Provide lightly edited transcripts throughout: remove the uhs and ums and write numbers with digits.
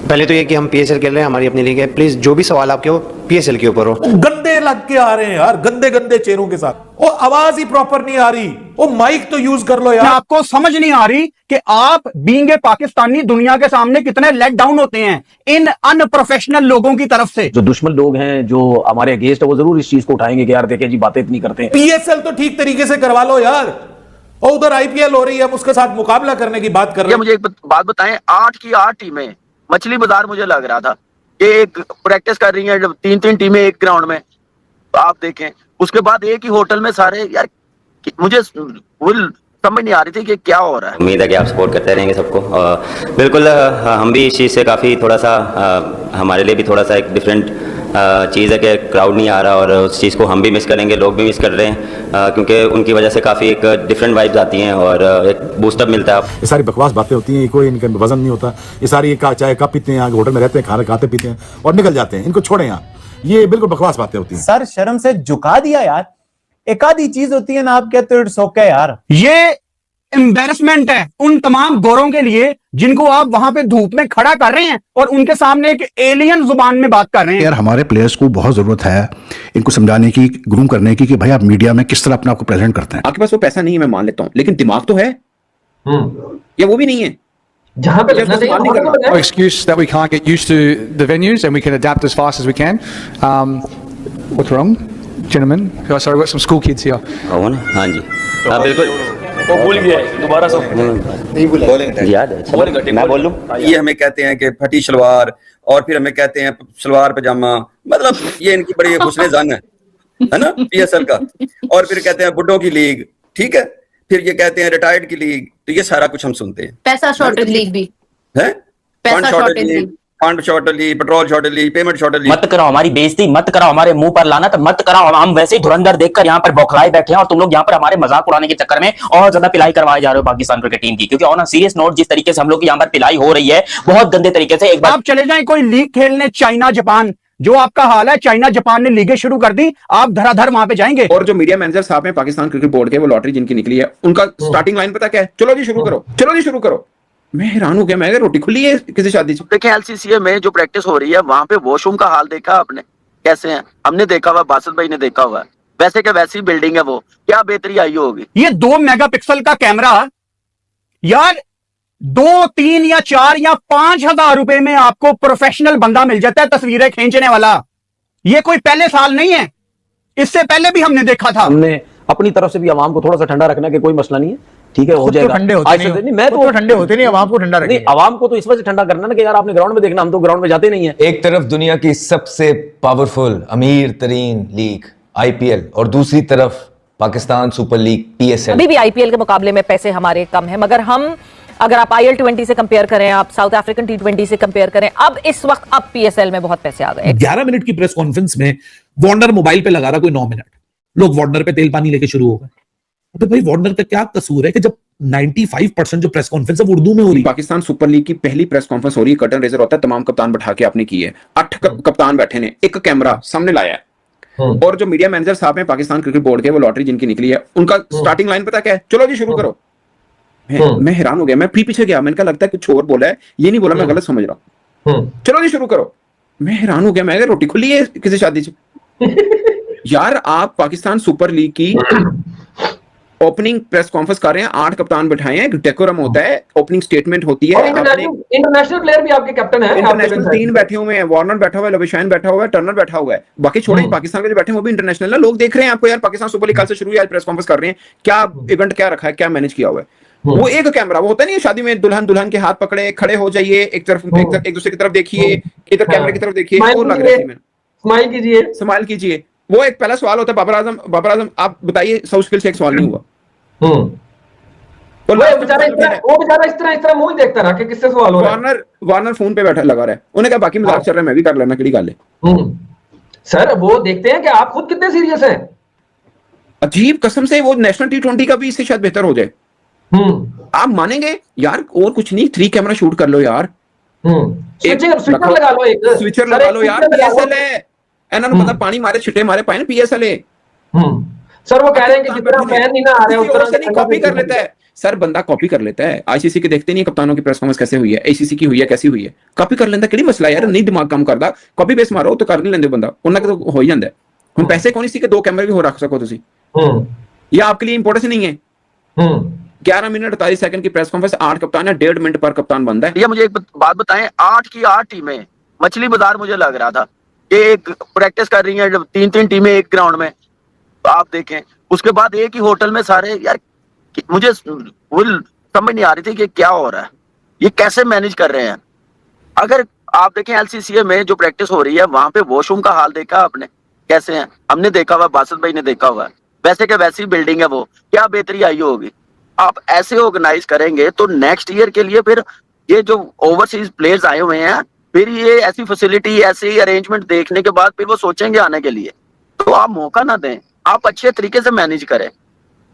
पहले तो ये कि हम पीएसएल खेल रहे हैं, हमारी अपनी लीग है। प्लीज जो भी सवाल आपके हो पीएसएल के ऊपर हो। गंदे लग के आ रहे हैं यार, गंदे गंदे चेहरों के साथ। वो आवाज ही प्रॉपर नहीं आ रही, वो माइक तो यूज कर लो यार। आपको समझ नहीं आ रही कि आप बीइंग ए पाकिस्तानी दुनिया के सामने कितने लेट डाउन होते हैं इन अनप्रोफेशनल लोगों की तरफ से। जो दुश्मन लोग हैं जो हमारे अगेंस्ट है वो जरूर इस चीज को उठाएंगे कि यार देखें जी बातें इतनी करते हैं। पीएसएल तो ठीक तरीके से करवा लो यार, और उधर आईपीएल हो रही है, उसके साथ मुकाबला करने की बात कर रहे हैं। मुझे एक बात बताएं, 8 की 8 टीमें मछली बाजार मुझे लग रहा था कि एक प्रैक्टिस कर रही हैं, 3-3 टीमें एक ग्राउंड में, आप देखें। उसके बाद एक ही होटल में सारे, यार मुझे समझ नहीं आ रही थी कि क्या हो रहा है। उम्मीद है कि आप सपोर्ट करते रहेंगे सबको। बिल्कुल, हम भी इस चीज़ से काफ़ी थोड़ा सा हमारे लिए भी थोड़ा सा एक डिफरेंट चीज़ है कि क्राउड नहीं आ रहा, और उस चीज़ को हम भी मिस करेंगे, लोग भी मिस कर रहे हैं, क्योंकि उनकी वजह से काफ़ी एक डिफरेंट वाइब्स आती हैं और एक बूस्टअप मिलता है। ये सारी बकवास बातें होती हैं, कोई इनका वजन नहीं होता। ये सारी चाय कप पीते हैं, होटल में रहते हैं, खाना खाते पीते हैं और निकल जाते हैं। इनको छोड़ें यहाँ, ये बिल्कुल बकवास बातें होती हैं। सर शर्म से झुका दिया यार, एक आधी चीज होती है ना, आप कहते हो इट्स ओके यार। ये एम्बेरसमेंट है उन तमाम गोरों के लिए जिनको आप वहां पे धूप में खड़ा कर रहे हैं और उनके सामने एक एलियन जुबान में बात कर रहे हैं। यार हमारे प्लेयर्स को बहुत जरूरत है इनको समझाने की, ग्रूम करने की कि भाई आप मीडिया में किस तरह अपने आप को प्रेजेंट करते हैं। आपके पास वो पैसा नहीं है, मैं मान लेता हूं, लेकिन दिमाग तो है या वो भी नहीं है जहां पे लगना चाहिए। Excuse that we can't get used to the venues and we can adapt as fast as we can. What's wrong, gentlemen? Oh, sorry, we've got some school kids here. हाँ जी, हाँ बिल्कुल। वो भूल गया है, दोबारा से नहीं बोलेंगे, याद है, मैं बोल लूं। ये हमें कहते हैं कि फटी शलवार, और फिर हमें कहते हैं सलवार पजामा, मतलब ये इनकी बड़ी हुस्न ज़न है ना पीएसएल का। और फिर कहते हैं बुड्ढों की लीग, ठीक है, फिर ये कहते हैं रिटायर्ड की लीग। तो ये सारा कुछ हम सुनते हैं। पैसा शॉर्टेज लीग भी है, पैसा shortage league, fund shortage league, petrol shortage league, payment shortage league. मत कराओ हमारी बेइज्जती, मत कराओ हमारे मुंह पर लाना, तो मत कराओ। हम वैसे ही धुरंधर देखकर यहाँ पर बौखलाए बैठे हैं और तुम लोग यहाँ पर हमारे मजाक उड़ाने के चक्कर में और ज्यादा पिलाई करवाए जा रहे हो पाकिस्तान क्रिकेट टीम की। क्योंकि ऑन अ सीरियस नोट जिस तरीके से हम लोग की यहाँ पर पिलाई हो रही है बहुत गंदे तरीके से। एक बार आप चले जाएं कोई लीग खेलने चाइना जापान, जो आपका हाल है, चाइना जापान ने लीगें शुरू कर दी, आप धराधर वहां पे जाएंगे। और जो मीडिया मैनेजर साहब हैं पाकिस्तान क्रिकेट बोर्ड के, वो लॉटरी जिनकी निकली है, उनका स्टार्टिंग लाइन पता क्या है? चलो जी शुरू करो, चलो जी शुरू करो। मैं हैरान हो गया, मैं रोटी खुली है किसी शादी से। देखिए एलसीसीए में जो प्रैक्टिस हो रही है वहां पे वॉशरूम का हाल देखा आपने कैसे है? हमने देखा हुआ, बासित भाई ने देखा हुआ है। वैसे क्या वैसी बिल्डिंग है वो, क्या बेहतरी आई होगी। ये 2 मेगापिक्सल का कैमरा यार 2, 3 या 4 या 5,000 रुपए में आपको प्रोफेशनल बंदा मिल जाता है तस्वीरें खींचने वाला। ये कोई पहले साल नहीं है, इससे पहले भी हमने देखा था। हमने अपनी तरफ से भी आवाम को थोड़ा सा ठंडा रखना कि कोई मसला नहीं है, ठीक है, हो जाएगा। ठंडे होते नहीं, मैं तो ठंडे होते नहीं, आवाम को ठंडा रखना। आवाम को तो इस वजह से ठंडा करना ना कि यार आपने ग्राउंड में देखना, हम तो ग्राउंड में जाते नहीं है। एक तरफ दुनिया की सबसे पावरफुल अमीर तरीन लीग आईपीएल और दूसरी तरफ पाकिस्तान सुपर लीग पीएसएल। अभी भी आईपीएल के मुकाबले में पैसे हमारे कम है, मगर हम अगर आप IL 20 से कंपेयर करें, आप साउथ अफ्रीकन T20 से कंपेयर करें, अब इस वक्त अब पीएसएल में बहुत पैसे आ गए। 11 मिनट की प्रेस कॉन्फ्रेंस में वार्नर मोबाइल पे लगा रहा कोई 9 मिनट, लोग वार्नर पे तेल पानी लेके शुरू हो गए। तो भाई वार्नर का क्या कसूर है कि जब 95% जो प्रेस कॉन्फ्रेंस है वो उर्दू में हो रही है। पाकिस्तान सुपर लीग की पहली प्रेस कॉन्फ्रेंस हो रही है, कर्टन रेजर होता है, तमाम कप्तान बैठा के आपने की है, 8 कप्तान बैठे ने, एक कैमरा सामने लाया है। और जो मीडिया मैनेजर साहब हैं पाकिस्तान क्रिकेट बोर्ड के, वो लॉटरी जिनकी निकली है, उनका स्टार्टिंग लाइन पता क्या है? चलो जी शुरू करो। मैं हैरान हो गया, मैं पीछे गया, मैंने कहा लगता है कुछ और बोला है, ये नहीं बोला, मैं गलत समझ रहा हूँ। चलो जी शुरू करो। मैं हैरान हो गया, मैं रोटी खुली है किसी शादी से। यार आप पाकिस्तान सुपर लीग की ओपनिंग प्रेस कॉन्फ्रेंस कर रहे हैं, 8 कप्तान बिठाए हैं, डेकोरम होता है, ओपनिंग स्टेटमेंट होती है। इंटरनेशनल प्लेयर भी आपके कैप्टन है, इंटरनेशनल 3 बैठे हुए हैं, वार्नर बैठा हुआ है, लविशाइन बैठा हुआ है, टर्नर बैठा हुआ है, बाकी छोड़े पाकिस्तान के जो बैठे हैं वो भी इंटरनेशनल है। लोग देख रहे हैं आपको यार, पाकिस्तान सुपर लीग कल से शुरू हुई, आज प्रेस कॉन्फ्रेंस कर रहे हैं, क्या इवेंट क्या रखा है, क्या मैनेज किया हुआ है। वो एक कैमरा, वो होता नहीं है शादी में दुल्हन के हाथ पकड़े खड़े हो जाइए, एक तरफ एक दूसरे की तरफ देखिए, इधर कैमरे की तरफ देखिए, और लग रहा है स्माइल कीजिए, स्माइल कीजिए। वो एक पहला सवाल होता है, बाबर आजम आप बताइए, साउथ स्किल से एक सवाल नहीं हुआ। वो बेचारा इस तरह मुंह ही देखता रहा कि किससे सवाल हो रहा है। वार्नर फोन पे बैठा लगा रहा है, उन्हें कहा बाकी मजाक चल रहा है, मैं भी कर लेना, कड़ी गल है। सर वो देखते हैं कि आप खुद कितने सीरियस हैं। अजीब कसम से, वो नेशनल T20 का भी इससे शायद बेहतर हो जाए। आप मानेंगे यार, और कुछ नहीं, 3 कैमरा शूट कर लो यार, स्विचर लगा लो, एक स्विचर लगा लो यार, पीएसएल है, इन्होंने पता पानी मारे छिटे मारे पाए ना, पीएसएल है। सर वो कह रहे हैं कि जितना फैन नहीं ना आ रहा है उस तरह से नहीं, कॉपी कर लेता है। सर बंदा कॉपी कर लेता है, आईसीसी के देखते नहीं है कप्तानों की प्रेस कॉन्फ्रेंस कैसे हुई है, एसीसी की हुई है कैसी हुई है, कॉपी कर लेंदा, किहड़ी मसला यार, नहीं दिमाग काम करदा, कॉपी पेस्ट मारो तो कर नहीं लेंदे बंदा, उन्ना के तो हो ही जांदा है। हुण पैसे कौन सी के 2 कैमरे भी हो रख सको तुसी, ये आपके लिए इंपॉर्टेंस नहीं है। 11 मिनट 48 सेकंड की प्रेस कॉन्फ्रेंस, 8 कप्तान है, 1.5 मिनट पर कप्तान बनता है। ये मुझे एक बात बताएं, 8 की 8 टीमें, मछली बाजार मुझे लग रहा था कि एक प्रैक्टिस कर रही हैं, 3-3 टीमें एक ग्राउंड में, आप देखें, उसके बाद एक ही होटल में सारे, यार मुझे वो समझ नहीं आ रही थी कि क्या हो रहा है, ये कैसे मैनेज कर रहे हैं। अगर आप देखें एलसीसीए में जो प्रैक्टिस हो रही है, वहां पे वॉशरूम का हाल देखा आपने कैसे है, हमने देखा हुआ, बासत भाई ने देखा हुआ, वैसे के वैसी बिल्डिंग है वो, क्या बेहतरी आई होगी। आप ऐसे ऑर्गेनाइज करेंगे तो नेक्स्ट ईयर के लिए फिर ये जो ओवरसीज प्लेयर्स आए हुए हैं, फिर ये ऐसी फैसिलिटी, ऐसी अरेंजमेंट देखने के बाद फिर वो सोचेंगे आने के लिए। तो आप मौका ना दें, आप अच्छे तरीके से मैनेज करें।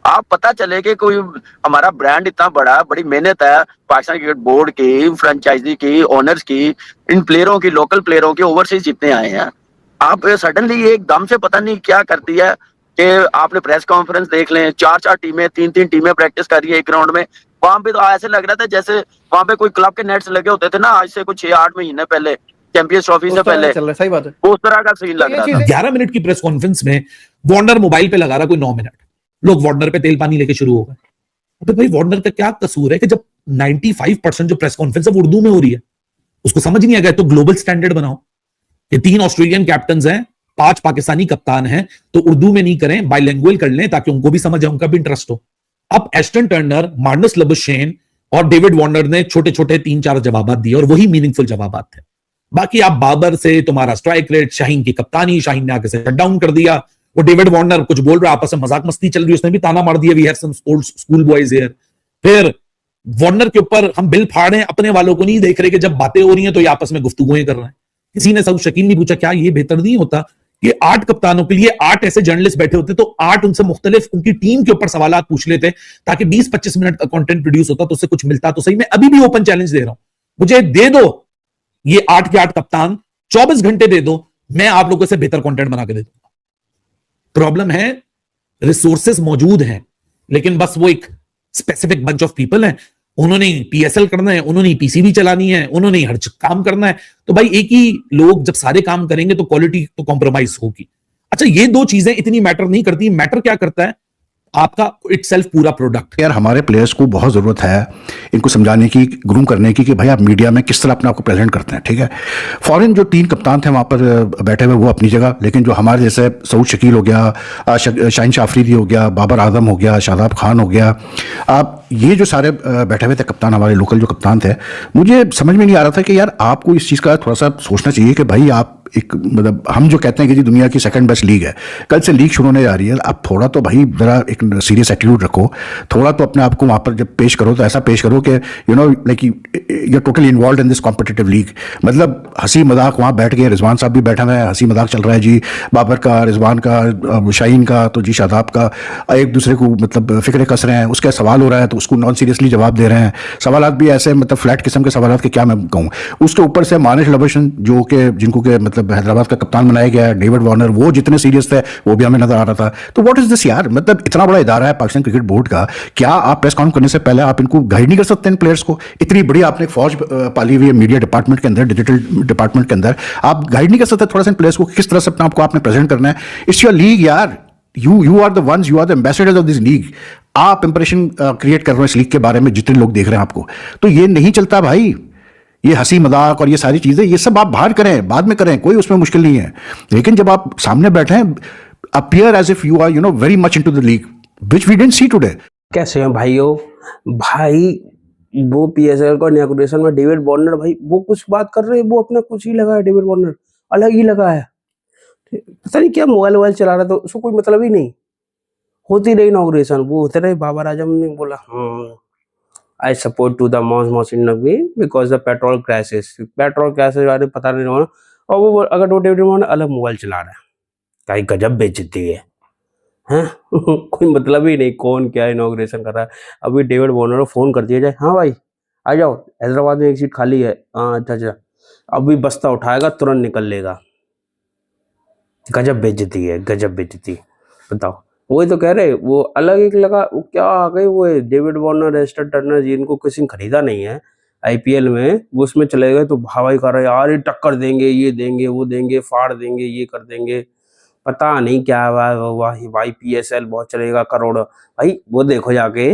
आप पता चले कि कोई हमारा ब्रांड इतना बड़ा, बड़ी मेहनत है पाकिस्तान क्रिकेट बोर्ड की, फ्रेंचाइजी की, ओनर्स की, इन प्लेयरों की, लोकल प्लेयरों की, ओवरसीज जितने आए हैं, आप सडनली एकदम से पता नहीं क्या करती है कि आपने प्रेस कॉन्फ्रेंस देख लें, 4-4 टीमें, 3-3 टीमें प्रैक्टिस कर रही है एक ग्राउंड में। वहां पे तो ऐसे लग रहा था जैसे वहां पे कोई क्लब के नेट्स लगे होते थे ना, आज से कुछ 6-8 महीने पहले, चैंपियंस ट्रॉफी से पहले, चल रहा है, सही बात है। उस तरह का सीन लग रहा था। 11 मिनट की प्रेस कॉन्फ्रेंस में वार्नर मोबाइल पे लगा रहा कोई 9 मिनट, लोग वार्नर पे तेल पानी लेके शुरू हो गए। अबे भाई वार्नर का क्या कसूर है कि जब 95% जो प्रेस कॉन्फ्रेंस है वो उर्दू में हो रही है, उसको समझ नहीं आ गया तो ग्लोबल स्टैंडर्ड बनाओ। ये 3 ऑस्ट्रेलियन कैप्टन हैं, 5 पाकिस्तानी कप्तान हैं, तो उर्दू में नहीं करें, बाइलिंगुअल कर लें ताकि उनको भी समझ आए, उनका भी इंटरेस्ट हो। अब एस्टन टर्नर, मार्नस लबुशेन और डेविड वार्नर ने छोटे छोटे 3-4 जवाब दिए और वही मीनिंगफुल जवाब थे। बाकी आप बाबर से तुम्हारा स्ट्राइक रेट, शाहीन की कप्तानी, शाहीन ने आगे से शट डाउन कर दिया, वो डेविड वार्नर कुछ बोल रहा, आपस में मजाक मस्ती चल रही है, उसने भी ताना मार दिया, we have some old school boys here. फिर वार्नर के ऊपर हम बिल फाड़ रहे हैं, अपने वालों को नहीं देख रहे कि जब बातें हो रही हैं तो ये आपस में गुफ्तगुएं कर रहे हैं। किसी ने सब शकील नहीं पूछा क्या ये बेहतर नहीं होता कि 8 कप्तानों के लिए 8 ऐसे जर्नलिस्ट बैठे होते तो 8 उनसे मुख्तलिफ उनकी टीम के ऊपर सवाल पूछ लेते, ताकि 20-25 मिनट का कंटेंट प्रोड्यूस होता तो उससे कुछ मिलता तो सही। मैं अभी भी ओपन चैलेंज दे रहा हूं, मुझे दे दो ये 8 के 8 कप्तान, 24 घंटे दे दो, मैं आप लोगों से बेहतर कंटेंट बना के दे दूंगा। प्रॉब्लम है रिसोर्सेस मौजूद हैं, लेकिन बस वो एक स्पेसिफिक बंच ऑफ पीपल हैं, उन्होंने पीएसएल करना है, उन्होंने पीसीबी चलानी है, उन्होंने हर काम करना है। तो भाई एक ही लोग जब सारे काम करेंगे तो क्वालिटी तो कॉम्प्रोमाइज होगी। अच्छा ये 2 चीजें इतनी मैटर नहीं करती, मैटर क्या करता है आपका इटसेल्फ पूरा प्रोडक्ट। यार हमारे प्लेयर्स को बहुत ज़रूरत है इनको समझाने की, ग्रूम करने की कि भाई आप मीडिया में किस तरह अपने आप को प्रेजेंट करते हैं, ठीक है। फॉरेन जो 3 कप्तान थे वहाँ पर बैठे हुए वो अपनी जगह, लेकिन जो हमारे जैसे सऊद शकील हो गया, शाहीन शाह अफरीदी हो गया, बाबर आजम हो गया, शादाब खान हो गया, आप ये जो सारे बैठे हुए थे कप्तान, हमारे लोकल जो कप्तान थे, मुझे समझ में नहीं आ रहा था कि यार आपको इस चीज़ का थोड़ा सा सोचना चाहिए कि भाई आप एक मतलब हम जो कहते हैं कि जी दुनिया की सेकंड बेस्ट लीग है, कल से लीग शुरू होने जा रही है, आप थोड़ा तो भाई जरा एक सीरियस एटीट्यूड रखो, थोड़ा तो अपने आप को वहाँ पर जब पेश करो तो ऐसा पेश करो कि you know like you are totally involve in this competitive league. मतलब हंसी मजाक वहाँ बैठ गए, रिजवान साहब भी बैठे हुए हैं, हंसी मजाक चल रहा है जी, बाबर का, रिजवान का, शाहीन का, तो जी शादाब का, एक दूसरे को मतलब फिक्रे कस रहे हैं, उसका सवाल हो रहा है तो उसको नॉन सीरियसली जवाब दे रहे हैं, सवाल भी ऐसे मतलब फ्लैट किस्म के सवाल के क्या मैं कहूँ। उसके ऊपर से मानिश लबुशेन जो कि जिनको के मतलब हैदराबाद का कप्तान बनाया गया है, डेविड वार्नर वो जितने सीरियस थे वो भी हमें नजर आ रहा था। तो व्हाट इज दिस यार, मतलब इतना बड़ा इदारा है पाकिस्तान क्रिकेट बोर्ड का, क्या आप प्रेस कॉन्फ्रेंस करने से पहले आप इनको गाइड नहीं कर सकते इन प्लेयर्स को? इतनी बड़ी आपने फौज पाली हुई है मीडिया डिपार्टमेंट के अंदर, डिजिटल डिपार्टमेंट के अंदर, आप गाइड नहीं कर सकते थोड़ा सा इन प्लेयर्स को किस तरह से अपने आपको आपने प्रेजेंट करना है? इट्स योर लीग यार, you are the ones, you are the ambassadors of this league। आप इंप्रेशन क्रिएट कर रहे हो इस लीग के बारे में, जितने लोग देख रहे हैं आपको, तो ये नहीं चलता भाई। ये हंसी मजाक और ये सारी चीजें ये सब आप बाहर करें, बाद में करें, कोई उसमें मुश्किल नहीं है, लेकिन जब आप सामने बैठे हैं appear as if you are you know very much into the league which we didn't see today. कैसे हैं भाइयों? भाई वो पीएसएल का इनॉग्रेशन में डेविड वार्नर, भाई वो कुछ बात कर रहे हैं, वो अपना कुछ ही लगा है, डेविड वार्नर अलग ही लगा है, पता नहीं क्या मोबाइल चला रहा था, उसको कोई मतलब ही नहीं। होती रही इनॉग्रेशन, वो होते रहे, बाबर आजम ने बोला I support to the Mohsin Naqvi because the petrol crisis वाले पता नहीं होना, और वो अगर वो डेविड वार्नर अलग मोबाइल चला रहा है, कहीं गजब बेइज्जती है हैं। कोई मतलब ही नहीं कौन क्या इनॉग्रेशन कर रहा है। अभी डेविड वार्नर को फोन कर दिया जाए, हाँ भाई आ जाओ, हैदराबाद में एक सीट खाली है, हाँ अच्छा, अभी बस्ता उठाएगा तुरंत निकल लेगा। गजब बेइज्जती है, गजब बेइज्जती। बताओ वही तो कह रहे, वो अलग एक लगा, वो क्या आ गए वो डेविड वार्नर, एस्टन टर्नर, जिनको किसी ने खरीदा नहीं है आईपीएल में, वो उसमें चले गए तो भाई कर रहे यार ये टक्कर देंगे, ये देंगे, वो देंगे, फाड़ देंगे, ये कर देंगे, पता नहीं क्या भाई पीएसएल बहुत चलेगा करोड़। भाई वो देखो जाके,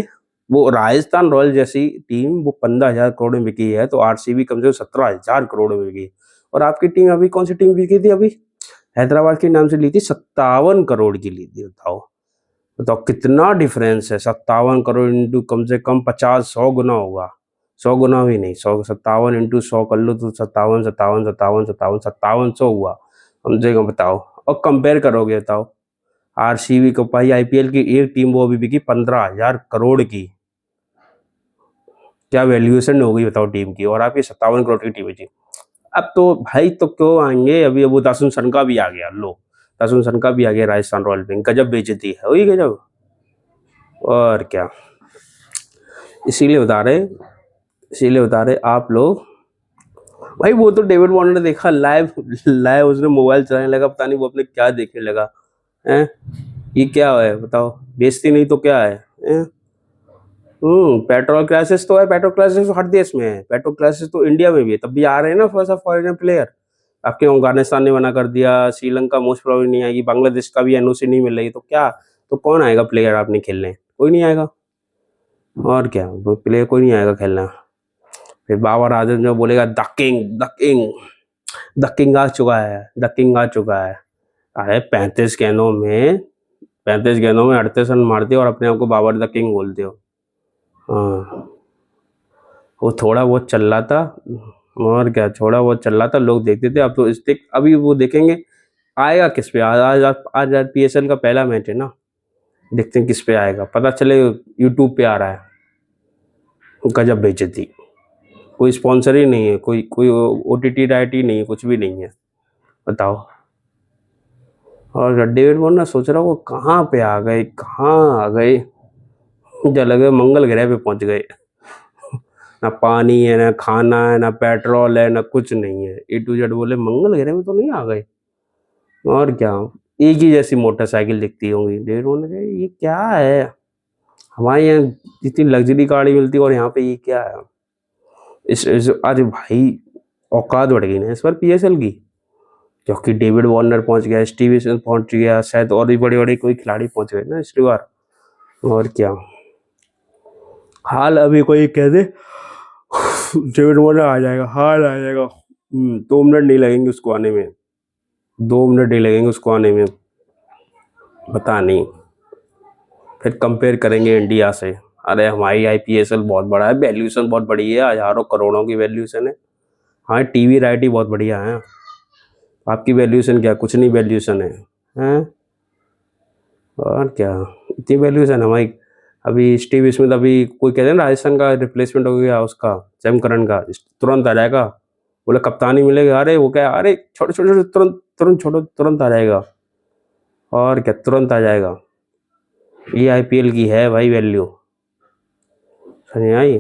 वो राजस्थान रॉयल जैसी टीम वो 15,000 करोड़ में बिकी है, तो आरसीबी कम से कम 17,000 करोड़ में बिकी। और आपकी टीम अभी कौन सी टीम बिकी थी अभी? हैदराबाद के नाम से ली थी, 57 करोड़ की ली थी। बताओ कितना डिफरेंस है। 57 करोड़ इंटू कम से कम 50-100 गुना होगा, 100 गुना भी नहीं, 57 इंटू 100 कर लो तो 57 हुआ कम से कम। बताओ, और कंपेयर करोगे, बताओ आरसीबी को भाई आईपीएल की एक टीम वो अभी बिकी 15,000 करोड़ की, क्या वैल्यूएशन होगी बताओ टीम की, और आपकी 57 करोड़ की टीम है। अब तो भाई तो क्यों आएंगे, अभी वो दासुन सनका भी आ गया, लो दासुन सनका भी आ गया राजस्थान रॉयल में, गजब बेइज्जती है वही गजब। और क्या, इसीलिए बता रहे आप लोग। भाई वो तो डेविड वार्नर देखा लाइव उसने मोबाइल चलाने लगा, पता नहीं वो अपने क्या देखने लगा है। ये क्या है बताओ, बेइज्जती नहीं तो क्या है? पेट्रोल क्राइसिस तो है, पेट्रोल क्राइसिस तो हर देश में है, पेट्रोल क्राइसिस तो इंडिया में भी है, तब भी आ रहे हैं ना थोड़ा सा फॉरेन प्लेयर। आपके अफगानिस्तान ने मना कर दिया, श्रीलंका मोस्ट प्रोबेबली नहीं आएगी, बांग्लादेश का भी एनओसी नहीं मिल रही, तो क्या, तो कौन आएगा प्लेयर आपने खेलने? कोई नहीं आएगा। और क्या, प्लेयर कोई नहीं आएगा खेलना। फिर बाबर आजम जो बोलेगा द किंग आ चुका है। अरे 35 गेंदों में 38 रन मारते हो और अपने आप को बाबर द किंग बोलते हो। हाँ, वो थोड़ा बहुत चल रहा था, और क्या, थोड़ा बहुत चल रहा था, लोग देखते थे। अब तो अभी वो देखेंगे आएगा किस पे। आज पीएसएल का पहला मैच है ना, देखते हैं किस पे आएगा, पता चले यूट्यूब पे आ रहा है। गजब बेइज्जती, कोई स्पॉन्सर ही नहीं है, कोई ओटीटी राइट ही नहीं है, कुछ भी नहीं है, बताओ। और डेविड वार्नर सोच रहा वो कहाँ पे आ गए, मुझे लगे मंगल ग्रह पे पहुंच गए। ना पानी है, ना खाना है, ना पेट्रोल है, ना कुछ नहीं है, ए टू जेड बोले मंगल ग्रह में तो नहीं आ गए। और क्या, एक ही जैसी मोटरसाइकिल दिखती होंगी। डेविड वार्नर कहे ये क्या है, हमारे यहाँ इतनी लग्जरी गाड़ी मिलती है और यहाँ पे ये क्या है। आज भाई औकात बढ़ गई ना इस बार पीएसएल की, क्योंकि डेविड वार्नर पहुंच गया, स्टीव स्मिथ पहुंच गया, शायद और भी बड़े कोई खिलाड़ी पहुंच गए ना इस बार। और क्या, हाल अभी कोई कह दे डेविड वार्नर आ जाएगा, हाल आ जाएगा, 2 मिनट नहीं लगेंगे उसको आने में, 2 मिनट नहीं लगेंगे उसको आने में, पता नहीं। फिर कंपेयर करेंगे इंडिया से, अरे हमारी आईपीएसएल बहुत बड़ा है, वैल्यूएशन बहुत बड़ी है, हजारों करोड़ों की वैल्यूएशन है। हाँ, टीवी राइट ही बहुत बढ़िया है, आपकी वैल्यूएशन क्या, कुछ नहीं वैल्यूएशन है, हैं? और क्या, इतनी वैल्यूएशन हमारी। अभी स्टीव स्मिथ, अभी कोई कहते हैं ना राजस्थान का रिप्लेसमेंट हो गया उसका, सैम करन का, तुरंत आ जाएगा, बोले कप्तानी मिलेगा। अरे वो क्या, अरे छोटे तुरंत आ जाएगा। और क्या, तुरंत आ जाएगा। ये आईपीएल की है भाई वैल्यू, समझ आई।